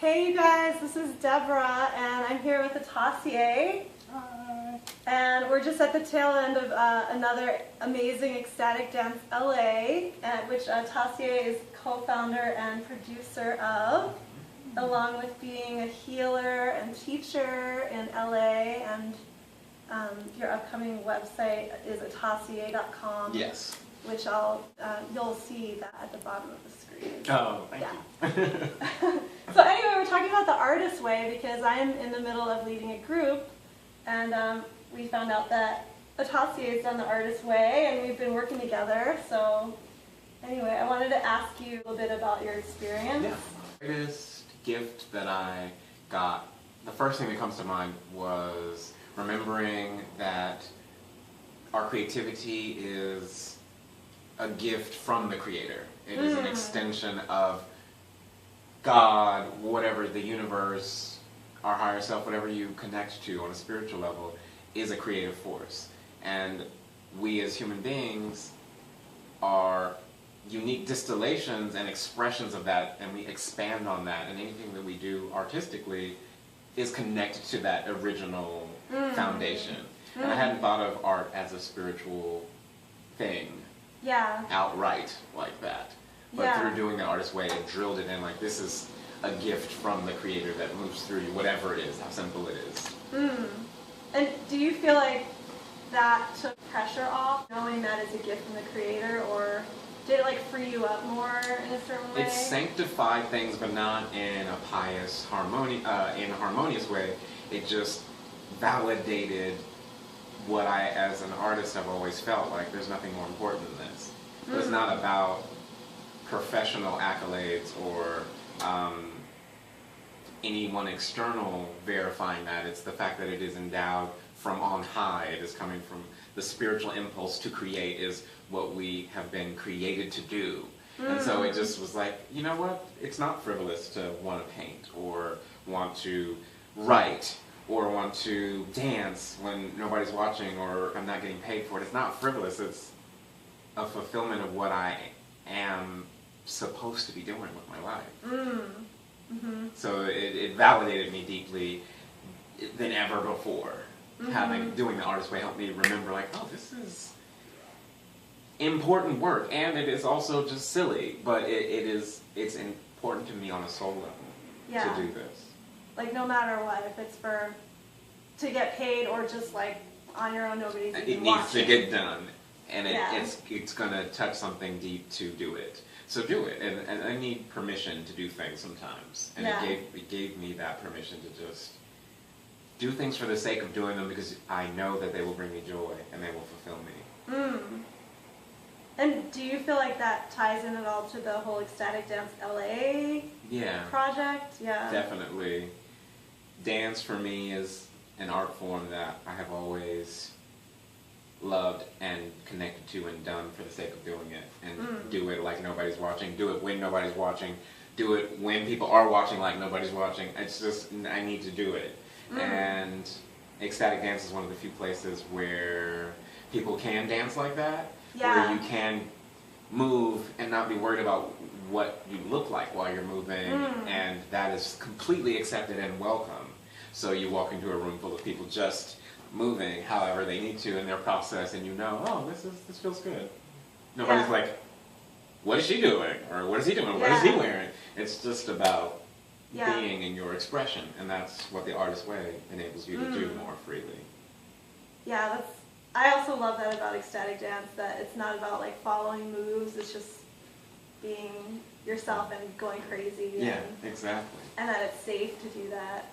Hey you guys, this is Debra and I'm here with Atasiea. And we're just at the tail end of another amazing Ecstatic Dance LA, which Atasiea is co-founder and producer of, along with being a healer and teacher in LA, and your upcoming website is atasiea.com. Yes. Which you'll see that at the bottom of the screen. Oh, thank you. So anyway, we're talking about the artist way because I'm in the middle of leading a group, and we found out that Atasiea has done the artist way, and we've been working together. So anyway, I wanted to ask you a little bit about your experience. Yeah. The greatest gift that I got, the first thing that comes to mind was remembering that our creativity is a gift from the Creator. It is an extension of God, whatever the universe, our higher self, whatever you connect to on a spiritual level, is a creative force. And we as human beings are unique distillations and expressions of that, and we expand on that, and anything that we do artistically is connected to that original foundation. And I hadn't thought of art as a spiritual thing outright like that. But through doing the artist way, it drilled it in like, this is a gift from the Creator that moves through you, whatever it is, how simple it is. And do you feel like that took pressure off, knowing that it's a gift from the Creator, or did it like free you up more in a certain way? It sanctified things, but not in a pious, in a harmonious way. It just validated what I, as an artist, have always felt like there's nothing more important than this. But it's not about professional accolades or anyone external verifying that. It's the fact that it is endowed from on high. It is coming from the spiritual impulse to create is what we have been created to do. And so it just was like, you know what? It's not frivolous to want to paint or want to write or want to dance when nobody's watching or I'm not getting paid for it. It's not frivolous. It's a fulfillment of what I am supposed to be doing with my life. So it validated me deeply than ever before. Doing the artist way helped me remember like, oh, this is important work, and it is also just silly, but it's important to me on a soul level to do this. Like no matter what, if it's to get paid or just like on your own, nobody's even it needs watching. to get done, and it's gonna touch something deep to do it. So do it, and I need permission to do things sometimes, and it gave me that permission to just do things for the sake of doing them because I know that they will bring me joy and they will fulfill me. And do you feel like that ties in at all to the whole Ecstatic Dance LA project? Yeah. Definitely. Dance for me is an art form that I have always loved and connected to and done for the sake of doing it. And do it like nobody's watching, do it when nobody's watching, do it when people are watching like nobody's watching. It's just, I need to do it. And Ecstatic Dance is one of the few places where people can dance like that. Where you can move and not be worried about what you look like while you're moving, and that is completely accepted and welcome. So you walk into a room full of people just moving however they need to in their process, and you know, oh, this feels good. Nobody's like, what is she doing? Or what is he doing? What is he wearing? It's just about being in your expression, and that's what the artist way enables you to do more freely. Yeah, I also love that about Ecstatic Dance, that it's not about like following moves, it's just being yourself and going crazy. Yeah, exactly. And that it's safe to do that.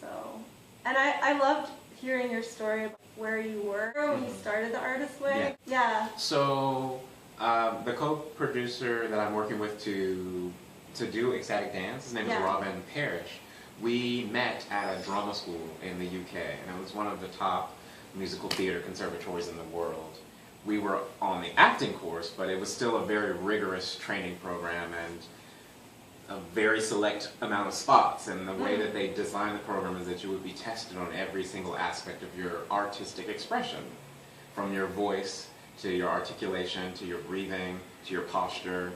So, and I loved hearing your story about where you were when you started the artist way. Yeah. So, the co-producer that I'm working with to do Ecstatic Dance, his name is Robin Parrish. We met at a drama school in the UK, and it was one of the top musical theater conservatories in the world. We were on the acting course, but it was still a very rigorous training program and a very select amount of spots. And the way that they designed the program is that you would be tested on every single aspect of your artistic expression, from your voice to your articulation, to your breathing, to your posture,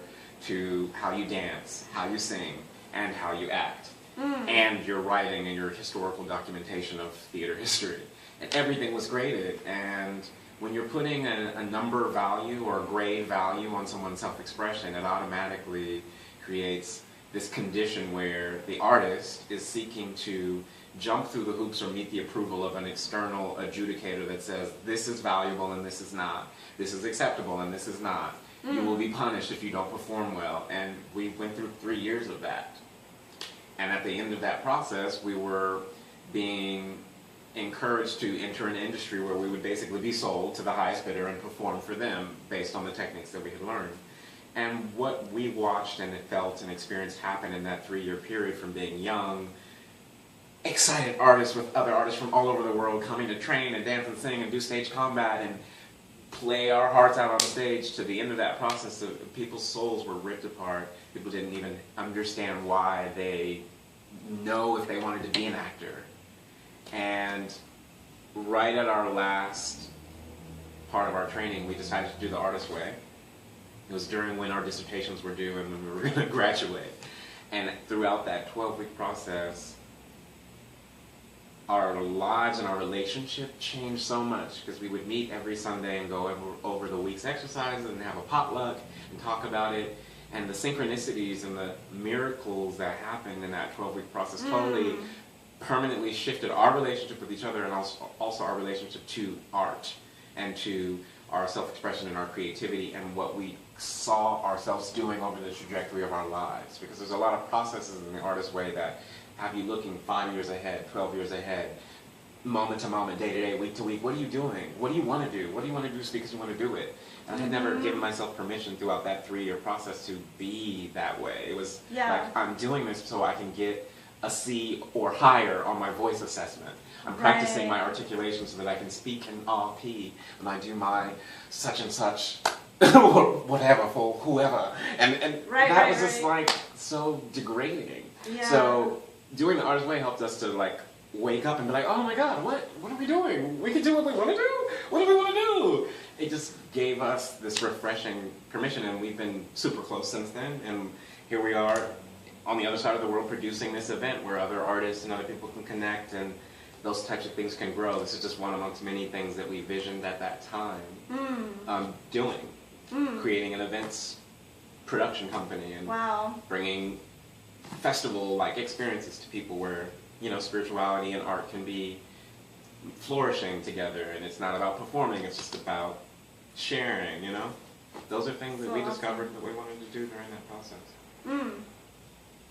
to how you dance, how you sing. and how you act, and your writing and your historical documentation of theater history. And everything was graded, and when you're putting a number value or a grade value on someone's self-expression, it automatically creates this condition where the artist is seeking to jump through the hoops or meet the approval of an external adjudicator that says, this is valuable and this is not. This is acceptable and this is not. You will be punished if you don't perform well. And we went through 3 years of that. And at the end of that process, we were being encouraged to enter an industry where we would basically be sold to the highest bidder and perform for them based on the techniques that we had learned. And what we watched and felt and experienced happen in that 3-year period, from being young, excited artists with other artists from all over the world coming to train and dance and sing and do stage combat and play our hearts out on the stage, to the end of that process of people's souls were ripped apart. People didn't even understand why they know if they wanted to be an actor. And right at our last part of our training, we decided to do the artist way. It was during when our dissertations were due and when we were going to graduate. And throughout that 12-week process, our lives and our relationship changed so much, because we would meet every Sunday and go over the week's exercises and have a potluck and talk about it. And the synchronicities and the miracles that happened in that 12-week process totally permanently shifted our relationship with each other, and also our relationship to art and to our self-expression and our creativity and what we saw ourselves doing over the trajectory of our lives. Because there's a lot of processes in the artist way that have you looking 5 years ahead, 12 years ahead, moment to moment, day to day, week to week. What are you doing? What do you want to do? What do you want to do because you want to do it? And I had never given myself permission throughout that 3-year process to be that way. It was like, I'm doing this so I can get a C or higher on my voice assessment. I'm practicing my articulation so that I can speak in P when I do my such and such whatever for whoever. And that was just like so degrading. Yeah. So doing the artist way helped us to like wake up and be like, oh my God, what are we doing? We can do what we want to do. What do we want to do? It just gave us this refreshing permission, and we've been super close since then. And here we are on the other side of the world producing this event where other artists and other people can connect, and those types of things can grow. This is just one amongst many things that we visioned at that time doing. Creating an events production company and bringing festival-like experiences to people where, you know, spirituality and art can be flourishing together, and it's not about performing, it's just about sharing, you know? Those are things that we discovered that we wanted to do during that process.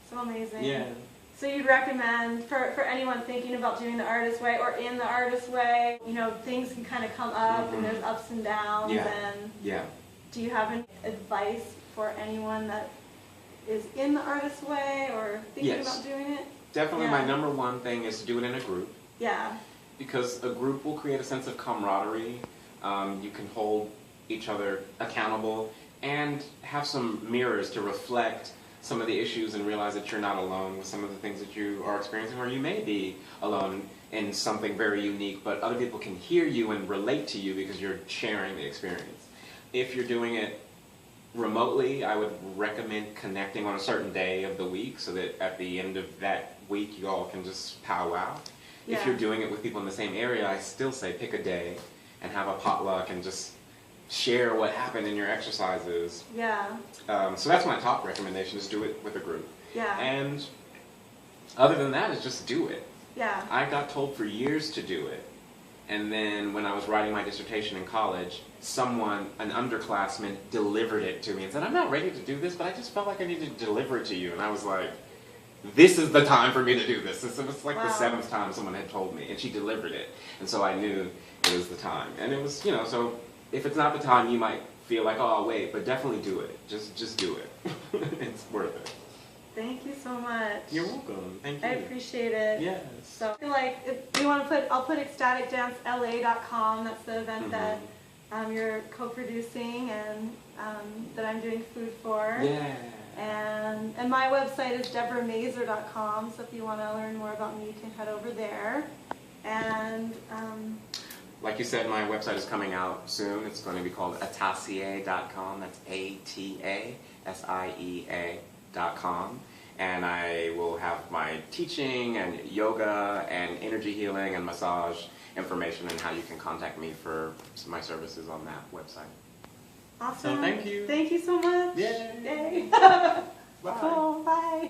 So amazing. Yeah. So you'd recommend, for anyone thinking about doing the artist way or in the artist way, you know, things can kind of come up and there's ups and downs, and do you have any advice for anyone that is in the artist way or thinking about doing it? Definitely my number one thing is to do it in a group. Yeah. Because a group will create a sense of camaraderie. You can hold each other accountable and have some mirrors to reflect some of the issues and realize that you're not alone with some of the things that you are experiencing, or you may be alone in something very unique, but other people can hear you and relate to you because you're sharing the experience. If you're doing it remotely, I would recommend connecting on a certain day of the week so that at the end of that week you all can just powwow. Yeah. If you're doing it with people in the same area, I still say pick a day and have a potluck and just share what happened in your exercises. Yeah. So that's my top recommendation, is do it with a group. Yeah. And other than that, is just do it. Yeah. I got told for years to do it. And then when I was writing my dissertation in college, someone, an underclassman, delivered it to me and said, I'm not ready to do this, but I just felt like I needed to deliver it to you. And I was like, this is the time for me to do this. It was like the 7th time someone had told me, and she delivered it. And so I knew it was the time. And it was, you know, so if it's not the time, you might feel like, oh, I'll wait, but definitely do it. Just do it. It's worth it. Thank you so much. You're welcome. Thank you. I appreciate it. Yes. So I feel like if you want to I'll put ecstaticdancela.com. That's the event that you're co-producing and that I'm doing food for. Yeah. And my website is debramazer.com. So if you want to learn more about me, you can head over there. And like you said, my website is coming out soon. It's going to be called Atasiea.com. That's ATASIEA.com. and I will have my teaching and yoga and energy healing and massage information and how you can contact me for my services on that website. Awesome. So thank you. Thank you so much. Yay. Yay. Bye. Cool. Bye.